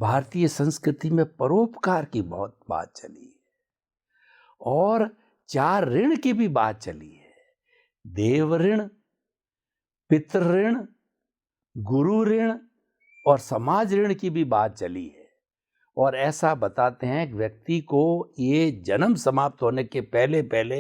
भारतीय संस्कृति में परोपकार की बहुत बात चली है और 4 ऋण की भी बात चली है। देव ऋण, पितृ ऋण, गुरु ऋण और समाज ऋण की भी बात चली है। और ऐसा बताते हैं कि व्यक्ति को ये जन्म समाप्त होने के पहले पहले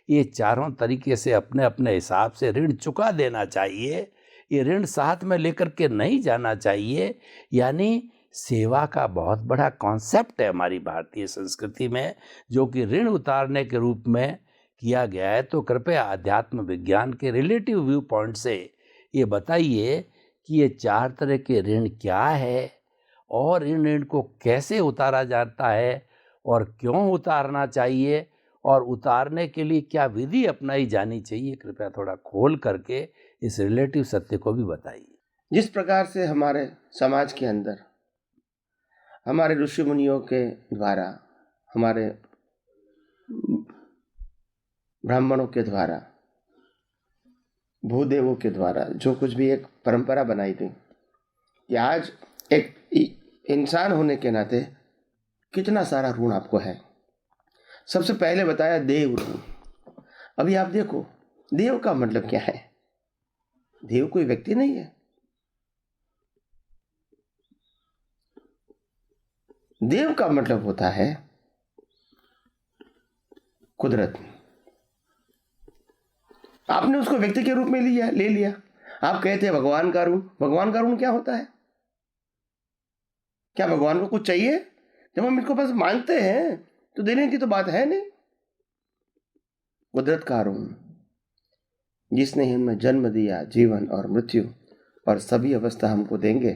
ये चारों तरीके से अपने अपने हिसाब से ऋण चुका देना चाहिए। ये ऋण साथ में लेकर के नहीं जाना चाहिए। यानी सेवा का बहुत बड़ा कॉन्सेप्ट है हमारी भारतीय संस्कृति में, जो कि ऋण उतारने के रूप में किया गया है। तो कृपया अध्यात्म विज्ञान के रिलेटिव व्यू पॉइंट से ये बताइए कि ये 4 तरह के ऋण क्या है और इन ऋण को कैसे उतारा जाता है और क्यों उतारना चाहिए और उतारने के लिए क्या विधि अपनाई जानी चाहिए। कृपया थोड़ा खोल करके इस रिलेटिव सत्य को भी बताइए। जिस प्रकार से हमारे समाज के अंदर हमारे ऋषि मुनियों के द्वारा, हमारे ब्राह्मणों के द्वारा, भूदेवों के द्वारा जो कुछ भी एक परंपरा बनाई गई कि आज एक इंसान होने के नाते कितना सारा ऋण आपको है। सबसे पहले बताया देव ऋण। अभी आप देखो, देव का मतलब क्या है? देव कोई व्यक्ति नहीं है। देव का मतलब होता है कुदरत। आपने उसको व्यक्ति के रूप में ले लिया। आप कहते हैं भगवान का ऋण। भगवान का ऋण क्या होता है? क्या भगवान को कुछ चाहिए? जब हम इनको बस मांगते हैं तो देने की तो बात है नहीं। कुदरत का ऋण, जिसने हमें जन्म दिया, जीवन और मृत्यु और सभी अवस्था हमको देंगे,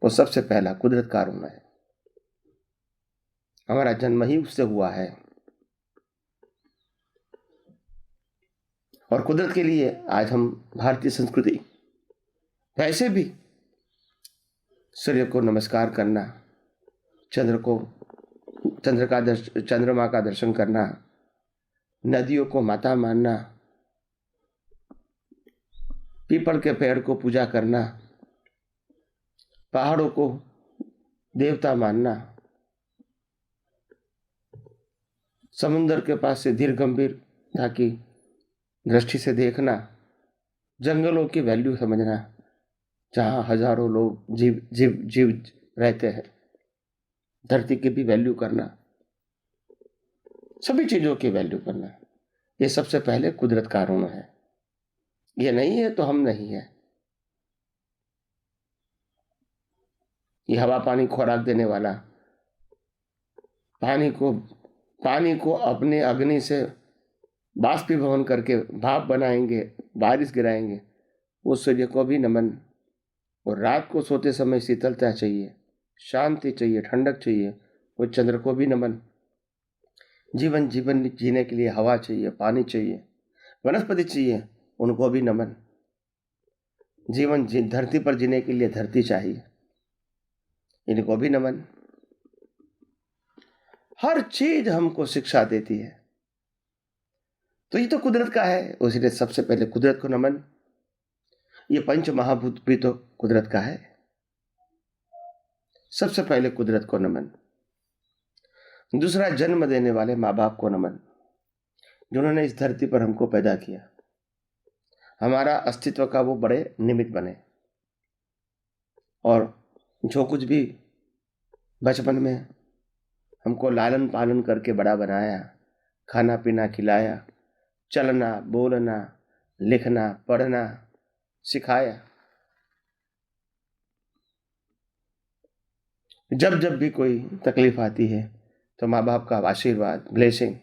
वो सबसे पहला कुदरत का ऋण है। हमारा जन्म ही उससे हुआ है। और कुदरत के लिए आज हम भारतीय संस्कृति वैसे भी सूर्य को नमस्कार करना, चंद्रमा का दर्शन करना, नदियों को माता मानना, पीपल के पेड़ को पूजा करना, पहाड़ों को देवता मानना, समुद्र के पास से धीर गंभीरता की दृष्टि से देखना, जंगलों की वैल्यू समझना, जहां हजारों लोग जीव रहते हैं, धरती की भी वैल्यू करना, सभी चीजों की वैल्यू करना, ये सबसे पहले कुदरत का ऋण है। ये नहीं है तो हम नहीं है। ये हवा पानी खुराक देने वाला, पानी को अपने अग्नि से बाष्पीभवन करके भाप बनाएंगे, बारिश गिराएंगे, उस सूर्य को भी नमन। और रात को सोते समय शीतलता चाहिए, शांति चाहिए, ठंडक चाहिए, वो चंद्र को भी नमन। जीवन जीने के लिए हवा चाहिए, पानी चाहिए, वनस्पति चाहिए, उनको भी नमन। धरती पर जीने के लिए धरती चाहिए, इनको भी नमन। हर चीज हमको शिक्षा देती है। तो ये तो कुदरत का है, उसलिए सबसे पहले कुदरत को नमन। ये पंच महाभूत भी तो कुदरत का है। सबसे पहले कुदरत को नमन। दूसरा, जन्म देने वाले माँ बाप को नमन, जिन्होंने इस धरती पर हमको पैदा किया, हमारा अस्तित्व का वो बड़े निमित्त बने। और जो कुछ भी बचपन में हमको लालन पालन करके बड़ा बनाया, खाना पीना खिलाया, चलना बोलना लिखना पढ़ना सिखाया, जब जब भी कोई तकलीफ आती है तो माँ बाप का आशीर्वाद, ब्लेसिंग,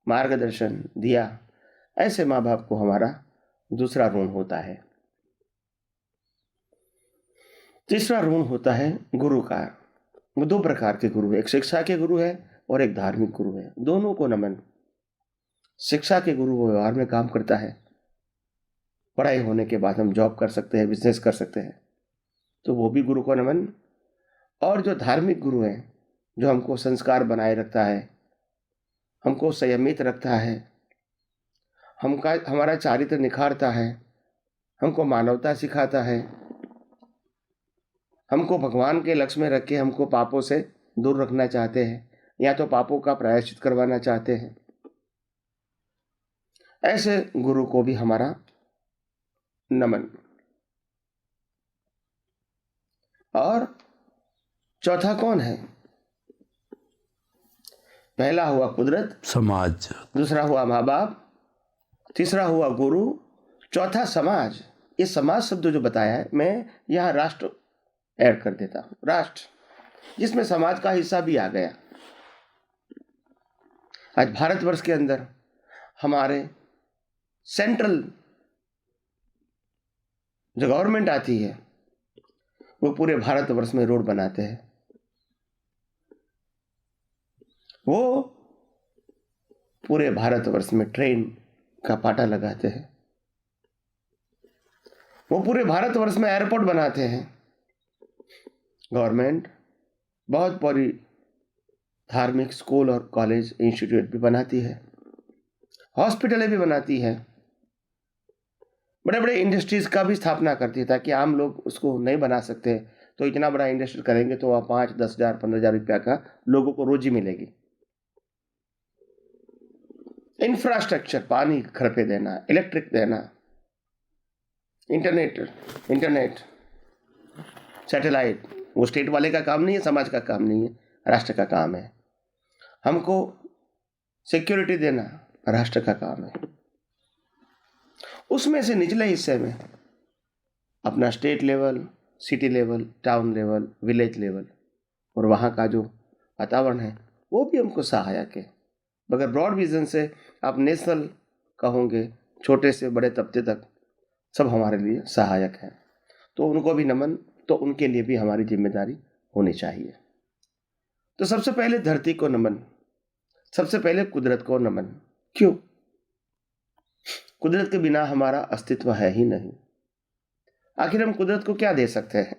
मार्गदर्शन दिया। ऐसे माँ बाप को हमारा दूसरा ऋण होता है। तीसरा ऋण होता है गुरु का। 2 प्रकार के गुरु है, एक शिक्षा के गुरु है और एक धार्मिक गुरु है। दोनों को नमन। शिक्षा के गुरु वो व्यवहार में काम करता है, पढ़ाई होने के बाद हम जॉब कर सकते हैं, बिजनेस कर सकते हैं, तो वो भी गुरु को नमन। और जो धार्मिक गुरु है, जो हमको संस्कार बनाए रखता है, हमको संयमित रखता है, हमारा चारित्र निखारता है, हमको मानवता सिखाता है, हमको भगवान के लक्ष्य में रख के हमको पापों से दूर रखना चाहते हैं, या तो पापों का प्रायश्चित करवाना चाहते हैं। ऐसे गुरु को भी हमारा नमन। और चौथा कौन है? पहला हुआ कुदरत, समाज, दूसरा हुआ माँ बाप, तीसरा हुआ गुरु, चौथा समाज। ये समाज शब्द जो बताया है, मैं यहाँ राष्ट्र ऐड कर देता हूँ, राष्ट्र, जिसमें समाज का हिस्सा भी आ गया। आज भारतवर्ष के अंदर हमारे सेंट्रल जो गवर्नमेंट आती है, वो पूरे भारतवर्ष में रोड बनाते हैं, वो पूरे भारतवर्ष में ट्रेन का पाटा लगाते हैं, वो पूरे भारतवर्ष में एयरपोर्ट बनाते हैं। गवर्नमेंट बहुत बड़ी धार्मिक स्कूल और कॉलेज इंस्टीट्यूट भी बनाती है, हॉस्पिटलें भी बनाती है, बड़े बड़े इंडस्ट्रीज का भी स्थापना करती है, ताकि आम लोग उसको नहीं बना सकते तो इतना बड़ा इंडस्ट्री करेंगे तो वहाँ 5-10,000 15,000 रुपया का लोगों को रोजी मिलेगी। इंफ्रास्ट्रक्चर, पानी घर पे देना, इलेक्ट्रिक देना, इंटरनेट, सैटेलाइट, वो स्टेट वाले का काम नहीं है, समाज का काम नहीं है, राष्ट्र का काम है। हमको सिक्योरिटी देना राष्ट्र का काम है। उसमें से निचले हिस्से में अपना state level, city level, town level, village level और वहाँ का जो वातावरण है वो भी हमको सहायक है। मगर ब्रॉड विजन से आप नेशनल कहोगे, छोटे से बड़े तबके तक सब हमारे लिए सहायक है। तो उनको भी नमन, तो उनके लिए भी हमारी जिम्मेदारी होनी चाहिए। तो सबसे पहले धरती को नमन, सबसे पहले कुदरत को नमन। क्यों? कुदरत के बिना हमारा अस्तित्व है ही नहीं। आखिर हम कुदरत को क्या दे सकते हैं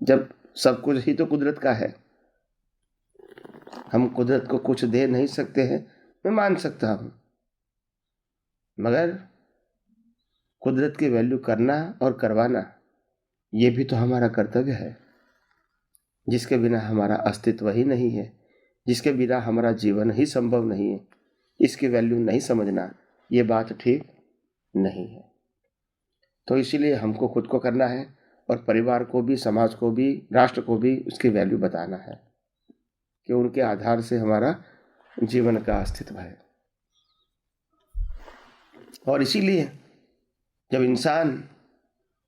जब सब कुछ ही तो कुदरत का है। हम कुदरत को कुछ दे नहीं सकते हैं, मैं मान सकता हूं, मगर कुदरत की वैल्यू करना और करवाना ये भी तो हमारा कर्तव्य है। जिसके बिना हमारा अस्तित्व ही नहीं है, जिसके बिना हमारा जीवन ही संभव नहीं है, इसकी वैल्यू नहीं समझना, ये बात ठीक नहीं है। तो इसीलिए हमको खुद को करना है और परिवार को भी, समाज को भी, राष्ट्र को भी उसकी वैल्यू बताना है कि उनके आधार से हमारा जीवन का अस्तित्व है। और इसीलिए जब इंसान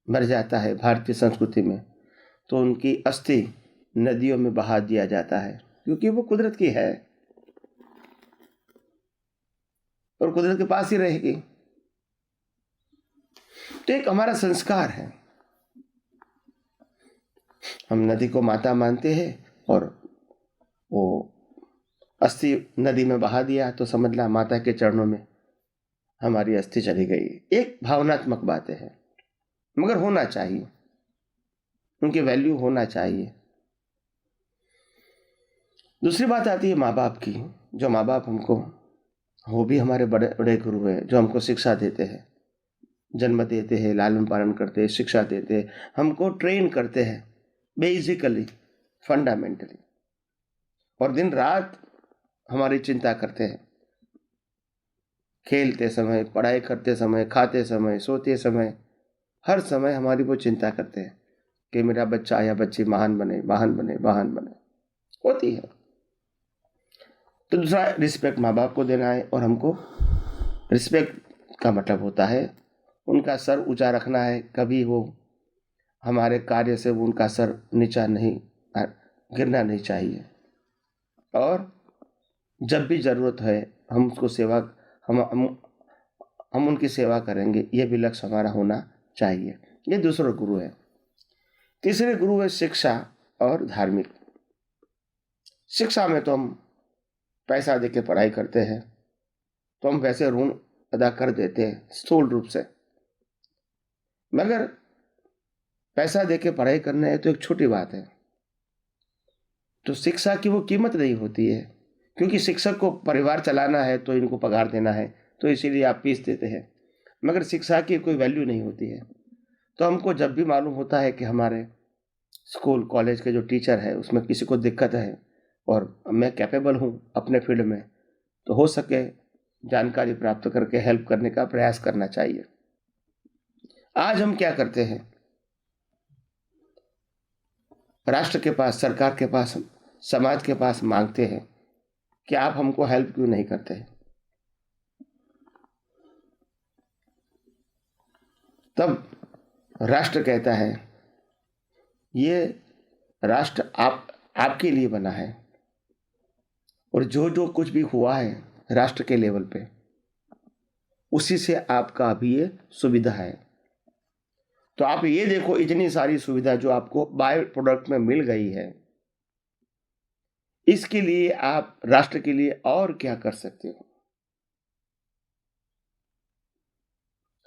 मर जाता है भारतीय संस्कृति में, तो उनकी अस्थि नदियों में बहा दिया जाता है, क्योंकि वो कुदरत की है और कुदरत के पास ही रहेगी। तो एक हमारा संस्कार है, हम नदी को माता मानते हैं और वो अस्थि नदी में बहा दिया तो समझ ला माता के चरणों में हमारी अस्थि चली गई। एक भावनात्मक बातें हैं, मगर होना चाहिए, उनकी वैल्यू होना चाहिए। दूसरी बात आती है माँ बाप की। जो माँ बाप हमको, वो भी हमारे बड़े बड़े गुरु हैं, जो हमको शिक्षा देते हैं, जन्म देते हैं, लालन पालन करते हैं, शिक्षा देते हैं, हमको ट्रेन करते हैं बेसिकली, फंडामेंटली, और दिन रात हमारी चिंता करते हैं। खेलते समय, पढ़ाई करते समय, खाते समय, सोते समय, हर समय हमारी वो चिंता करते हैं कि मेरा बच्चा या बच्ची महान बने, महान बने, महान बने, होती है। तो दूसरा रिस्पेक्ट माँ बाप को देना है, और हमको रिस्पेक्ट का मतलब होता है उनका सर ऊंचा रखना है। कभी वो हमारे कार्य से वो उनका सर नीचा नहीं, गिरना नहीं चाहिए। और जब भी ज़रूरत है हम उसको सेवा, हम उनकी सेवा करेंगे, ये भी लक्ष्य हमारा होना चाहिए। ये दूसरा गुरु है। तीसरे गुरु है शिक्षा और धार्मिक। शिक्षा में तो हम पैसा दे के पढ़ाई करते हैं, तो हम वैसे ऋण अदा कर देते हैं स्थूल रूप से, मगर पैसा दे के पढ़ाई करना है तो एक छोटी बात है। तो शिक्षा की वो कीमत नहीं होती है, क्योंकि शिक्षक को परिवार चलाना है तो इनको पगार देना है, तो इसीलिए आप फीस देते हैं, मगर शिक्षा की कोई वैल्यू नहीं होती है। तो हमको जब भी मालूम होता है कि हमारे स्कूल कॉलेज के जो टीचर है उसमें किसी को दिक्कत है और मैं कैपेबल हूँ अपने फील्ड में, तो हो सके जानकारी प्राप्त करके हेल्प करने का प्रयास करना चाहिए। आज हम क्या करते हैं, राष्ट्र के पास, सरकार के पास, समाज के पास मांगते हैं कि आप हमको हेल्प क्यों नहीं करते हैं। तब राष्ट्र कहता है ये राष्ट्र आपके लिए बना है और जो जो कुछ भी हुआ है राष्ट्र के लेवल पे उसी से आपका अभी ये सुविधा है। तो आप ये देखो इतनी सारी सुविधा जो आपको बाय प्रोडक्ट में मिल गई है, इसके लिए आप राष्ट्र के लिए और क्या कर सकते हो।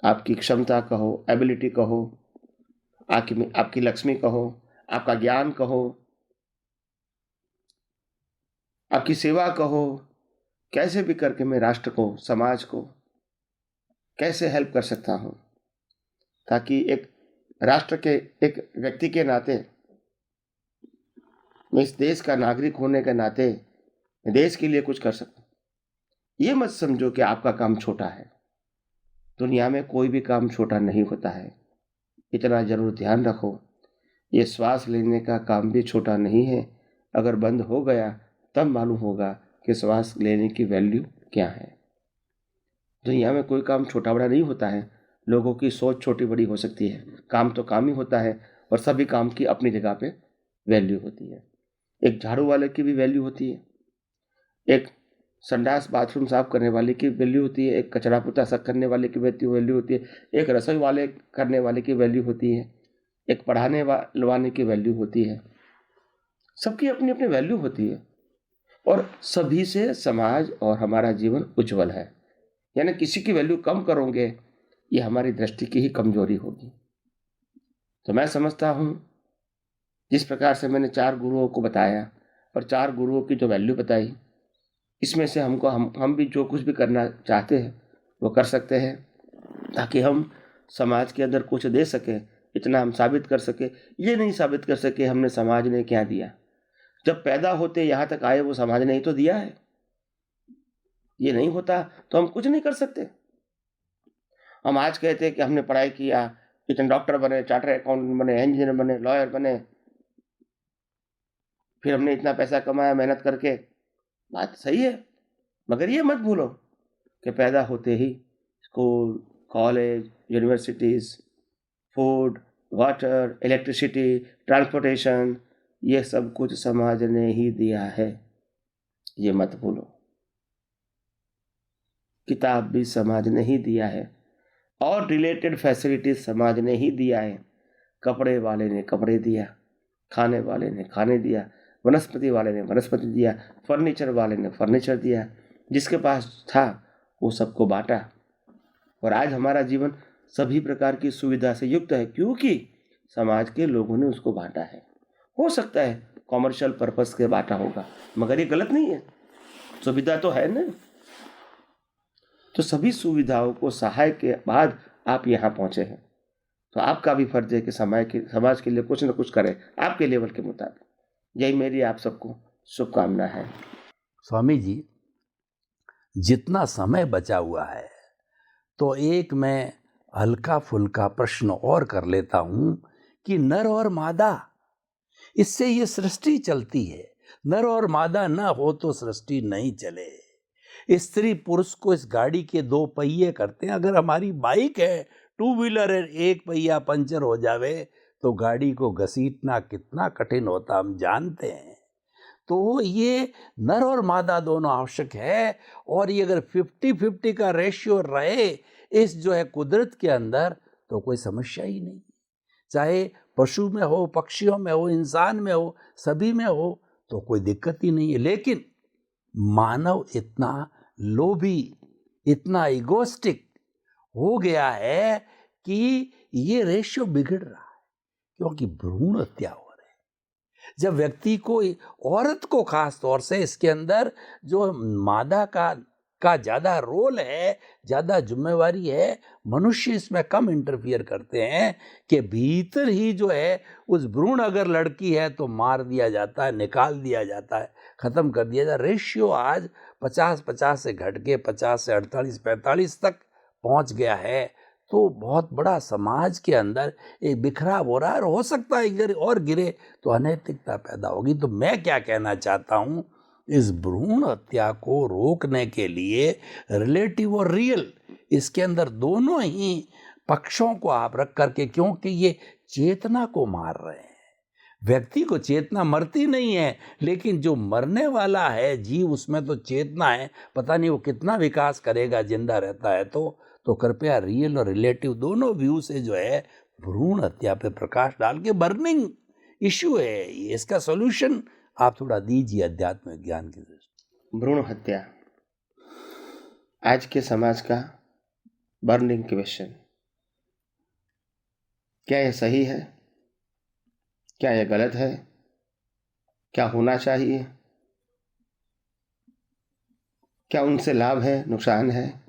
आपकी क्षमता कहो, एबिलिटी कहो, आपकी लक्ष्मी कहो, आपका ज्ञान कहो, आपकी सेवा कहो, कैसे भी करके मैं राष्ट्र को, समाज को कैसे हेल्प कर सकता हूं, ताकि एक राष्ट्र के एक व्यक्ति के नाते, इस देश का नागरिक होने के नाते देश के लिए कुछ कर सकूं। ये मत समझो कि आपका काम छोटा है। दुनिया में कोई भी काम छोटा नहीं होता है। इतना जरूर ध्यान रखो, ये श्वास लेने का काम भी छोटा नहीं है। अगर बंद हो गया तब मालूम होगा कि श्वास लेने की वैल्यू क्या है। दुनिया में कोई काम छोटा बड़ा नहीं होता है। लोगों की सोच छोटी बड़ी हो सकती है, काम तो काम ही होता है और सभी काम की अपनी जगह पे वैल्यू होती है। एक झाड़ू वाले की भी वैल्यू होती है, एक संडास बाथरूम साफ करने वाले की वैल्यू होती है, एक कचरा पोता साफ करने वाले की वैल्यू होती है, एक रसोई वाले करने वाले की वैल्यू होती है, एक पढ़ाने वाले की वैल्यू होती है। सबकी अपनी अपनी वैल्यू होती है और सभी से समाज और हमारा जीवन उज्जवल है। यानी किसी की वैल्यू कम करोगे ये हमारी दृष्टि की ही कमजोरी होगी। तो मैं समझता हूँ जिस प्रकार से मैंने 4 गुरुओं को बताया और 4 गुरुओं की जो वैल्यू बताई, इसमें से हम भी जो कुछ भी करना चाहते हैं वो कर सकते हैं, ताकि हम समाज के अंदर कुछ दे सके। इतना हम साबित कर सके, ये नहीं साबित कर सके हमने समाज ने क्या दिया। जब पैदा होते यहाँ तक आए वो समाज ने ही तो दिया है। ये नहीं होता तो हम कुछ नहीं कर सकते। हम आज कहते हैं कि हमने पढ़ाई किया, इतने डॉक्टर बने, चार्टर्ड अकाउंटेंट बने, इंजीनियर बने, लॉयर बने, फिर हमने इतना पैसा कमाया मेहनत करके। बात सही है, मगर ये मत भूलो कि पैदा होते ही school, college, universities, food, water, electricity, transportation, ये सब कुछ समाज ने ही दिया है। ये मत भूलो। किताब भी समाज ने ही दिया है और रिलेटेड फैसिलिटीज समाज ने ही दिया है। कपड़े वाले ने कपड़े दिया, खाने वाले ने खाने दिया, वनस्पति वाले ने वनस्पति दिया, फर्नीचर वाले ने फर्नीचर दिया। जिसके पास था वो सबको बांटा और आज हमारा जीवन सभी प्रकार की सुविधा से युक्त है, क्योंकि समाज के लोगों ने उसको बांटा है। हो सकता है कॉमर्शियल पर्पस के बांटा होगा, मगर ये गलत नहीं है, सुविधा तो है ना। तो सभी सुविधाओं को सहाय के बाद आप यहाँ पहुंचे हैं, तो आपका भी फर्ज है कि समाज के लिए कुछ न कुछ करें आपके लेवल के मुताबिक। यही मेरी आप सबको शुभकामना है। स्वामी जी, जितना समय बचा हुआ है तो एक मैं हल्का फुल्का प्रश्न और कर लेता हूं कि नर और मादा, इससे ये सृष्टि चलती है। नर और मादा ना हो तो सृष्टि नहीं चले। स्त्री पुरुष को इस गाड़ी के 2 पहिए करते हैं। अगर हमारी बाइक है, 2 व्हीलर है, 1 पहिया पंचर हो जावे तो गाड़ी को घसीटना कितना कठिन होता हम जानते हैं। तो ये नर और मादा दोनों आवश्यक है और ये अगर 50-50 का रेशियो रहे इस जो है कुदरत के अंदर तो कोई समस्या ही नहीं। चाहे पशु में हो, पक्षियों में हो, इंसान में हो, सभी में हो तो कोई दिक्कत ही नहीं है। लेकिन मानव इतना लोभी, इतना इगोस्टिक हो गया है कि ये रेशियो बिगड़ रहा है, क्योंकि भ्रूण हत्या हो रही है। जब व्यक्ति को, औरत को खास तौर से इसके अंदर जो मादा का का ज़्यादा रोल है, ज़्यादा जिम्मेवारी है। मनुष्य इसमें कम इंटरफियर करते हैं कि भीतर ही जो है उस भ्रूण अगर लड़की है तो मार दिया जाता है, निकाल दिया जाता है, ख़त्म कर दिया जाता है। रेशियो आज 50-50 से घट के 50 से 48-45 तक पहुंच गया है। तो बहुत बड़ा समाज के अंदर एक बिखराव हो रहा है, और हो सकता है अगर और गिरे तो अनैतिकता पैदा होगी। तो मैं क्या कहना चाहता हूँ, इस भ्रूण हत्या को रोकने के लिए रिलेटिव और रियल, इसके अंदर दोनों ही पक्षों को आप रख करके, क्योंकि ये चेतना को मार रहे हैं। व्यक्ति को चेतना मरती नहीं है, लेकिन जो मरने वाला है जीव, उसमें तो चेतना है, पता नहीं वो कितना विकास करेगा जिंदा रहता है। तो कृपया रियल और रिलेटिव दोनों व्यू से जो है भ्रूण हत्या पे प्रकाश डाल के, बर्निंग इश्यू है ये, इसका सॉल्यूशन आप थोड़ा दीजिए अध्यात्म ज्ञान की दृष्टि। भ्रूण हत्या आज के समाज का बर्निंग क्वेश्चन। क्या यह सही है? क्या यह गलत है? क्या होना चाहिए? क्या उनसे लाभ है, नुकसान है?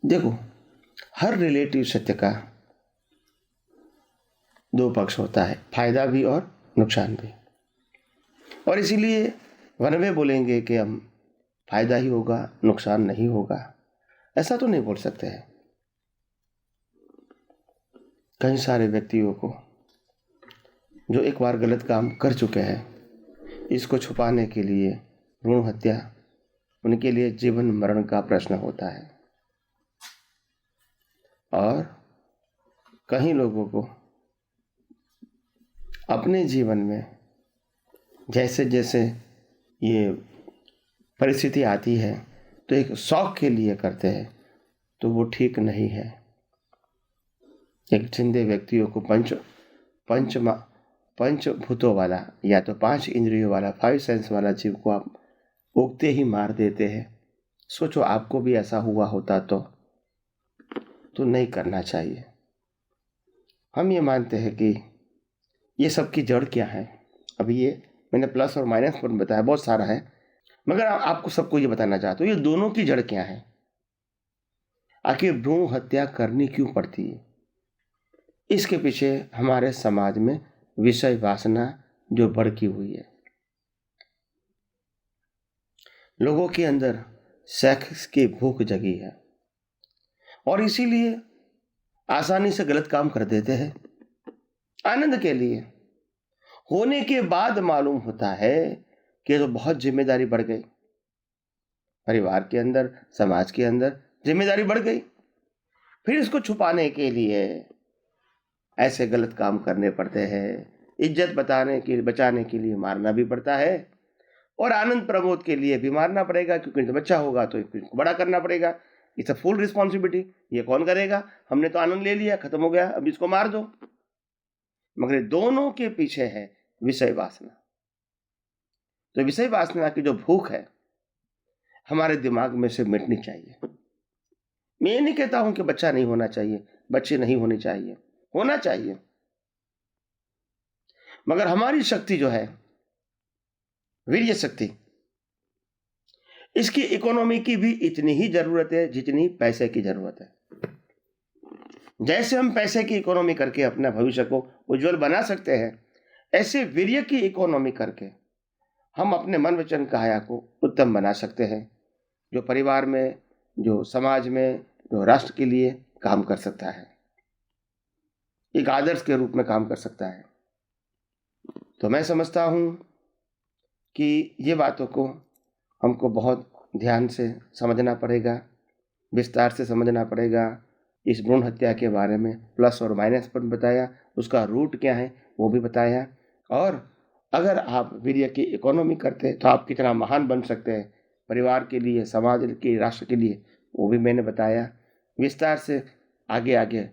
देखो, हर रिलेटिव सत्य का दो पक्ष होता है, फायदा भी और नुकसान भी। और इसीलिए वन वे बोलेंगे कि हम फायदा ही होगा, नुकसान नहीं होगा, ऐसा तो नहीं बोल सकते हैं। कई सारे व्यक्तियों को जो एक बार गलत काम कर चुके हैं, इसको छुपाने के लिए भ्रूण हत्या उनके लिए जीवन मरण का प्रश्न होता है। और कई लोगों को अपने जीवन में जैसे जैसे ये परिस्थिति आती है तो एक शौक के लिए करते हैं, तो वो ठीक नहीं है। एक जिंदे व्यक्तियों को पंचभूतों वाला या तो 5 इंद्रियों वाला, 5 सेंस वाला जीव को आप उगते ही मार देते हैं। सोचो आपको भी ऐसा हुआ होता तो नहीं करना चाहिए। हम ये मानते हैं कि ये सब की जड़ क्या है। अभी ये मैंने प्लस और माइनस पॉइंट बताया, बहुत सारा है, मगर आपको सबको ये बताना चाहता हूँ ये दोनों की जड़ क्या है। आखिर भ्रूण हत्या करनी क्यों पड़ती है? इसके पीछे हमारे समाज में विषय वासना जो भड़की हुई है, लोगों के अंदर सेक्स की भूख जगी है, और इसीलिए आसानी से गलत काम कर देते हैं आनंद के लिए। होने के बाद मालूम होता है कि तो बहुत जिम्मेदारी बढ़ गई, परिवार के अंदर, समाज के अंदर जिम्मेदारी बढ़ गई। फिर इसको छुपाने के लिए ऐसे गलत काम करने पड़ते हैं। इज्जत बचाने के लिए मारना भी पड़ता है, और आनंद प्रमोद के लिए भी मारना पड़ेगा, क्योंकि तो बच्चा होगा तो इसको बड़ा करना पड़ेगा। It's a full responsibility. ये कौन करेगा? हमने तो आनंद ले लिया, खत्म हो गया, अब इसको मार दो। मगर दोनों के पीछे है विषय वासना। तो विषय वासना की जो भूख है हमारे दिमाग में से मिटनी चाहिए। मैं ये नहीं कहता हूं कि बच्चा नहीं होना चाहिए, बच्चे नहीं होने चाहिए, होना चाहिए, मगर हमारी शक्ति जो है, वीर्य शक्ति, इसकी इकोनॉमी की भी इतनी ही जरूरत है जितनी पैसे की जरूरत है। जैसे हम पैसे की इकोनॉमी करके अपना भविष्य को उज्जवल बना सकते हैं, ऐसे वीर्य की इकोनॉमी करके हम अपने मन वचन काया को उत्तम बना सकते हैं, जो परिवार में, जो समाज में, जो राष्ट्र के लिए काम कर सकता है, एक आदर्श के रूप में काम कर सकता है। तो मैं समझता हूं कि ये बातों को हमको बहुत ध्यान से समझना पड़ेगा, विस्तार से समझना पड़ेगा। इस भ्रूण हत्या के बारे में प्लस और माइनस पर बताया, उसका रूट क्या है वो भी बताया, और अगर आप वीर्य की इकोनॉमी करते तो आप कितना महान बन सकते हैं परिवार के लिए, समाज के, राष्ट्र के लिए, वो भी मैंने बताया। विस्तार से आगे आगे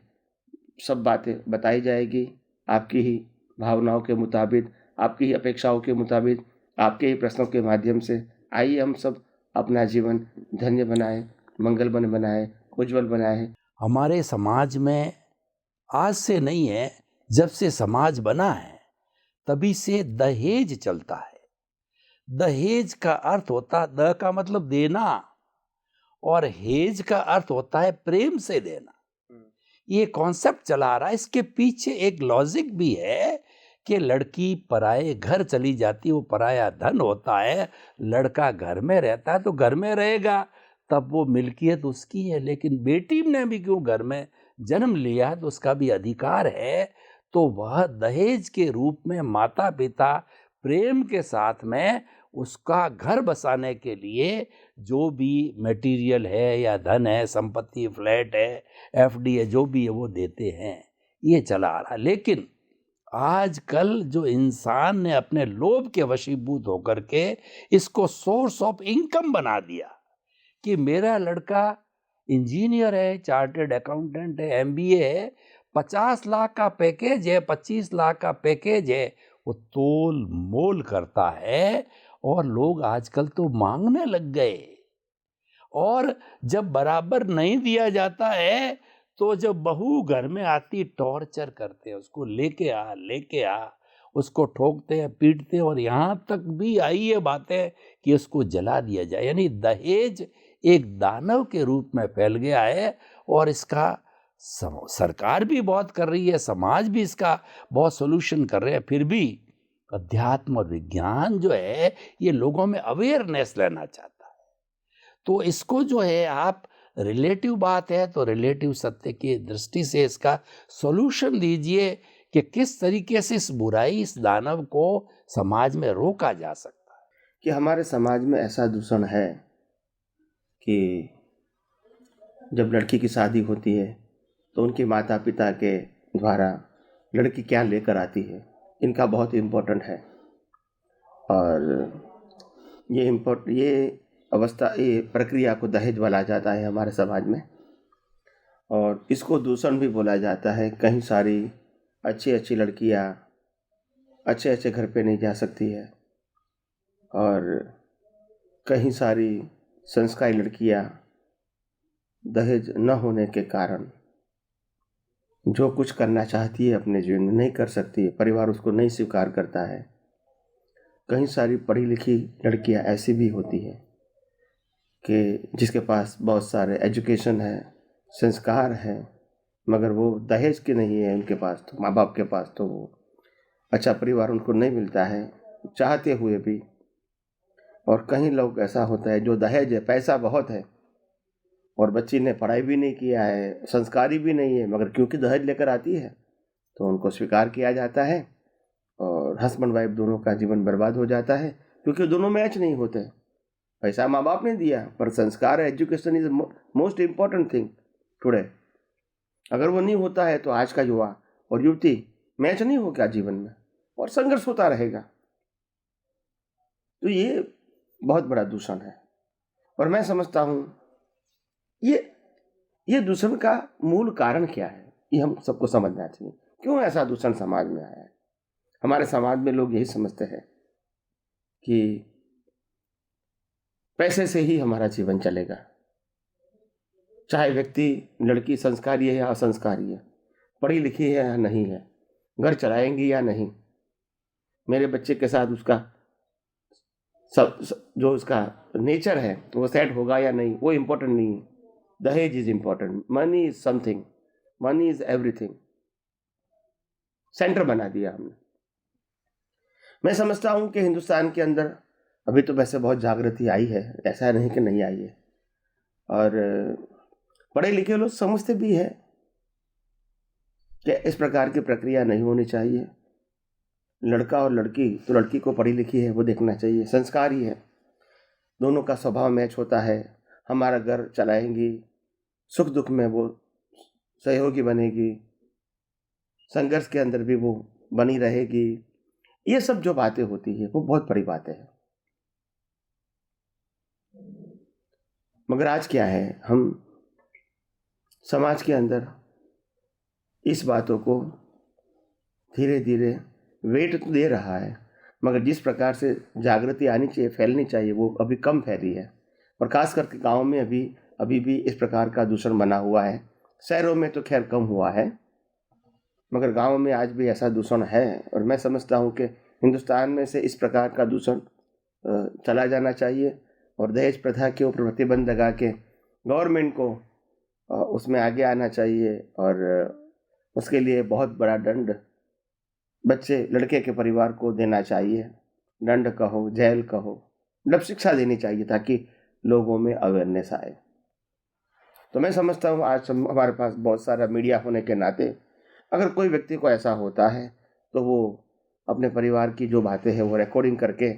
सब बातें बताई जाएगी, आपकी ही भावनाओं के मुताबिक, आपकी ही अपेक्षाओं के मुताबिक, आपके ही प्रश्नों के माध्यम से। आइए हम सब अपना जीवन धन्य बनाएं, मंगलमय बनाएं, उज्जवल बनाएं। हमारे समाज में आज से नहीं है, जब से समाज बना है तभी से दहेज चलता है। दहेज का अर्थ होता है, द का मतलब देना, और हेज का अर्थ होता है प्रेम से देना। ये कॉन्सेप्ट चला रहा है, इसके पीछे एक लॉजिक भी है कि लड़की पराए घर चली जाती, वो पराया धन होता है, लड़का घर में रहता है तो घर में रहेगा, तब वो मिल्कियत उसकी है। लेकिन बेटी ने भी क्यों घर में जन्म लिया तो उसका भी अधिकार है। तो वह दहेज के रूप में माता पिता प्रेम के साथ में उसका घर बसाने के लिए जो भी मटेरियल है या धन है, संपत्ति, फ्लैट है, एफडी है, जो भी है वो देते हैं। ये चला आ रहा। लेकिन आजकल जो इंसान ने अपने लोभ के वशीभूत होकर के इसको सोर्स ऑफ इनकम बना दिया कि मेरा लड़का इंजीनियर है, चार्टर्ड अकाउंटेंट है, एमबीए है, 50 लाख का पैकेज है, 25 लाख का पैकेज है, वो तोल मोल करता है। और लोग आजकल तो मांगने लग गए, और जब बराबर नहीं दिया जाता है तो जब बहू घर में आती टॉर्चर करते हैं, उसको लेके आ, उसको ठोकते हैं, पीटते हैं, और यहाँ तक भी आई है बातें कि उसको जला दिया जाए। यानी दहेज एक दानव के रूप में फैल गया है, और इसका सरकार भी बहुत कर रही है, समाज भी इसका बहुत सोल्यूशन कर रहे हैं। फिर भी अध्यात्म और विज्ञान जो है ये लोगों में अवेयरनेस लाना चाहता है। तो इसको जो है आप रिलेटिव बात है तो रिलेटिव सत्य की दृष्टि से इसका सॉल्यूशन दीजिए कि किस तरीके से इस बुराई, इस दानव को समाज में रोका जा सकता है। कि हमारे समाज में ऐसा दूषण है कि जब लड़की की शादी होती है तो उनके माता पिता के द्वारा लड़की क्या लेकर आती है, इनका बहुत इम्पोर्टेंट है। और ये अवस्था, ये प्रक्रिया को दहेज बोला जाता है हमारे समाज में, और इसको दूषण भी बोला जाता है। कहीं सारी अच्छी अच्छी लड़कियां अच्छे अच्छे घर पे नहीं जा सकती है, और कहीं सारी संस्कारी लड़कियां दहेज न होने के कारण जो कुछ करना चाहती है अपने जीवन में नहीं कर सकती है, परिवार उसको नहीं स्वीकार करता है। कहीं सारी पढ़ी लिखी लड़कियां ऐसी भी होती है कि जिसके पास बहुत सारे एजुकेशन है, संस्कार है, मगर वो दहेज के नहीं है उनके पास, तो माँ बाप के पास तो वो अच्छा परिवार उनको नहीं मिलता है चाहते हुए भी। और कहीं लोग ऐसा होता है जो दहेज है, पैसा बहुत है और बच्ची ने पढ़ाई भी नहीं किया है, संस्कारी भी नहीं है, मगर क्योंकि दहेज लेकर आती है तो उनको स्वीकार किया जाता है, और हस्बैंड वाइफ दोनों का जीवन बर्बाद हो जाता है, क्योंकि दोनों मैच नहीं होते। पैसा माँ बाप ने दिया, पर संस्कार, education is most important thing today. अगर वो नहीं होता है तो आज का युवा और युवती मैच नहीं होगा जीवन में, और संघर्ष होता रहेगा। तो ये बहुत बड़ा दूषण है, और मैं समझता हूं ये दूषण का मूल कारण क्या है, ये हम सबको समझना चाहिए। क्यों ऐसा दूषण समाज में आया है? हमारे समाज में लोग यही समझते हैं कि पैसे से ही हमारा जीवन चलेगा, चाहे व्यक्ति, लड़की संस्कारी है या असंस्कारी है, पढ़ी लिखी है या नहीं है, घर चलाएंगी या नहीं, मेरे बच्चे के साथ उसका जो उसका नेचर है वो सेट होगा या नहीं, वो इम्पोर्टेंट नहीं है। दहेज is important, money is something, money is everything, centre बना दिया हमने। मैं समझता हूं कि हिंदुस्तान के अंदर अभी तो वैसे बहुत जागृति आई है, ऐसा नहीं कि नहीं आई है, और पढ़े लिखे लोग समझते भी है कि इस प्रकार की प्रक्रिया नहीं होनी चाहिए। लड़का और लड़की, तो लड़की को पढ़ी लिखी है वो देखना चाहिए, संस्कारी है, दोनों का स्वभाव मैच होता है, हमारा घर चलाएंगी, सुख दुख में वो सहयोगी बनेगी, संघर्ष के अंदर भी वो बनी रहेगी। ये सब जो बातें होती है वो बहुत बड़ी बातें हैं। मगर आज क्या है, हम समाज के अंदर इस बातों को धीरे धीरे वेट तो दे रहा है, मगर जिस प्रकार से जागृति आनी चाहिए, फैलनी चाहिए, वो अभी कम फैली है। और खास करके गांव में अभी भी इस प्रकार का दूषण बना हुआ है। शहरों में तो खैर कम हुआ है, मगर गांव में आज भी ऐसा दूषण है। और मैं समझता हूँ कि हिंदुस्तान में से इस प्रकार का दूषण चला जाना चाहिए और दहेज प्रथा के ऊपर प्रतिबंध लगा के गवर्नमेंट को उसमें आगे आना चाहिए और उसके लिए बहुत बड़ा दंड बच्चे लड़के के परिवार को देना चाहिए। दंड कहो, जेल कहो, मतलब शिक्षा देनी चाहिए ताकि लोगों में अवेयरनेस आए। तो मैं समझता हूँ आज हमारे पास बहुत सारा मीडिया होने के नाते अगर कोई व्यक्ति को ऐसा होता है तो वो अपने परिवार की जो बातें हैं वो रिकॉर्डिंग करके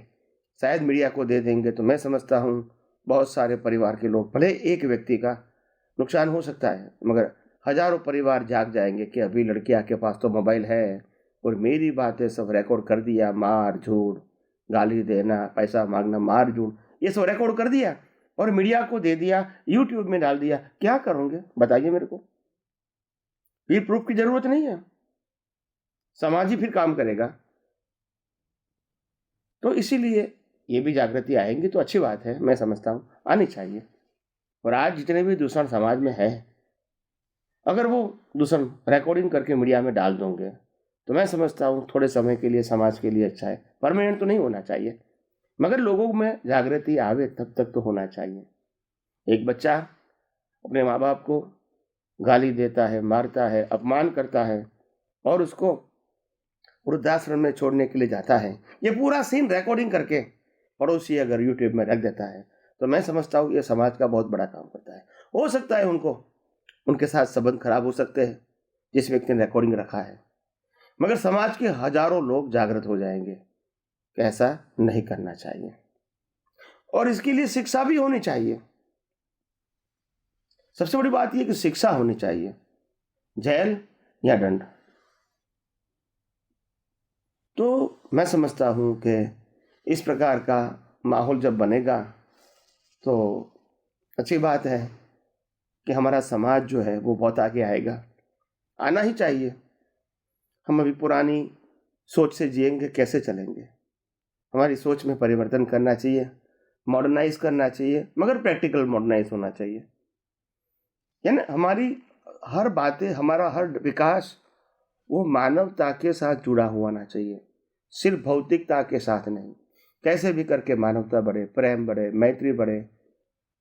शायद मीडिया को दे देंगे, तो मैं समझता हूँ बहुत सारे परिवार के लोग, भले एक व्यक्ति का नुकसान हो सकता है मगर हजारों परिवार जाग जाएंगे कि अभी लड़कियां के पास तो मोबाइल है और मेरी बातें सब रिकॉर्ड कर दिया, मार झूठ, गाली देना, पैसा मांगना, मार झूठ, ये सब रिकॉर्ड कर दिया और मीडिया को दे दिया, यूट्यूब में डाल दिया। क्या करोगे बताइए मेरे को? ये प्रूफ की जरूरत नहीं है, समाज ही फिर काम करेगा। तो इसीलिए ये भी जागृति आएंगी तो अच्छी बात है, मैं समझता हूँ आनी चाहिए। और आज जितने भी दूषण समाज में है, अगर वो दूषण रिकॉर्डिंग करके मीडिया में डाल दोगे तो मैं समझता हूँ थोड़े समय के लिए समाज के लिए अच्छा है। परमानेंट तो नहीं होना चाहिए मगर लोगों में जागृति आवे तब तक तो होना चाहिए। एक बच्चा अपने माँ बाप को गाली देता है, मारता है, अपमान करता है और उसको वृद्धाश्रम में छोड़ने के लिए जाता है, ये पूरा सीन रिकॉर्डिंग करके पड़ोसी अगर यूट्यूब में रख देता है तो मैं समझता हूँ ये समाज का बहुत बड़ा काम करता है। हो सकता है उनके साथ संबंध खराब हो सकते हैं जिस व्यक्ति ने रिकॉर्डिंग रखा है, मगर समाज के हजारों लोग जागृत हो जाएंगे कि ऐसा नहीं करना चाहिए और इसके लिए शिक्षा भी होनी चाहिए। सबसे बड़ी बात यह कि शिक्षा होनी चाहिए, जेल या दंड। तो मैं समझता हूं कि इस प्रकार का माहौल जब बनेगा तो अच्छी बात है कि हमारा समाज जो है वो बहुत आगे आएगा, आना ही चाहिए। हम अभी पुरानी सोच से जिएंगे, कैसे चलेंगे? हमारी सोच में परिवर्तन करना चाहिए, मॉडर्नाइज करना चाहिए, मगर प्रैक्टिकल मॉडर्नाइज होना चाहिए। यानी हमारी हर बातें, हमारा हर विकास वो मानवता के साथ जुड़ा हुआ होना चाहिए, सिर्फ भौतिकता के साथ नहीं। कैसे भी करके मानवता बढ़े, प्रेम बढ़े, मैत्री बढ़े,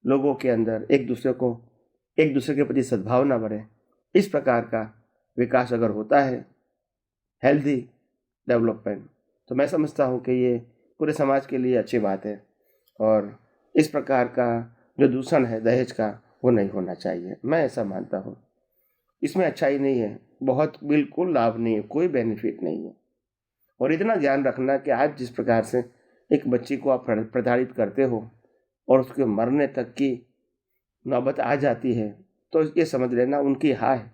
लोगों के अंदर एक दूसरे के प्रति सद्भावना बढ़े, इस प्रकार का विकास अगर होता है, हेल्दी डेवलपमेंट, तो मैं समझता हूँ कि ये पूरे समाज के लिए अच्छी बात है। और इस प्रकार का जो दूषण है दहेज का, वो नहीं होना चाहिए, मैं ऐसा मानता हूँ। इसमें अच्छाई नहीं है, बहुत बिल्कुल लाभ नहीं है, कोई बेनिफिट नहीं है। और इतना ध्यान रखना कि आज जिस प्रकार से एक बच्ची को आप प्रताड़ित करते हो और उसके मरने तक की नौबत आ जाती है, तो ये समझ लेना उनकी हाय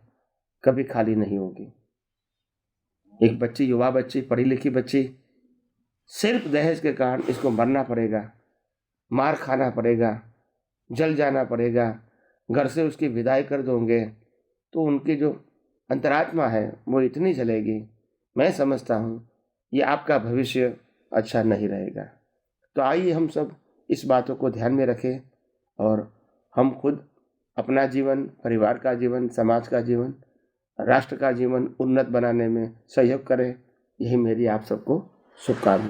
कभी खाली नहीं होगी। एक बच्ची, युवा बच्ची, पढ़ी लिखी बच्ची, सिर्फ दहेज के कारण इसको मरना पड़ेगा, मार खाना पड़ेगा, जल जाना पड़ेगा, घर से उसकी विदाई कर दोगे तो उनकी जो अंतरात्मा है वो इतनी जलेगी, मैं समझता हूँ ये आपका भविष्य अच्छा नहीं रहेगा। तो आइए हम सब इस बातों को ध्यान में रखें और हम खुद अपना जीवन, परिवार का जीवन, समाज का जीवन, राष्ट्र का जीवन उन्नत बनाने में सहयोग करें। यही मेरी आप सबको शुभकामनाएं।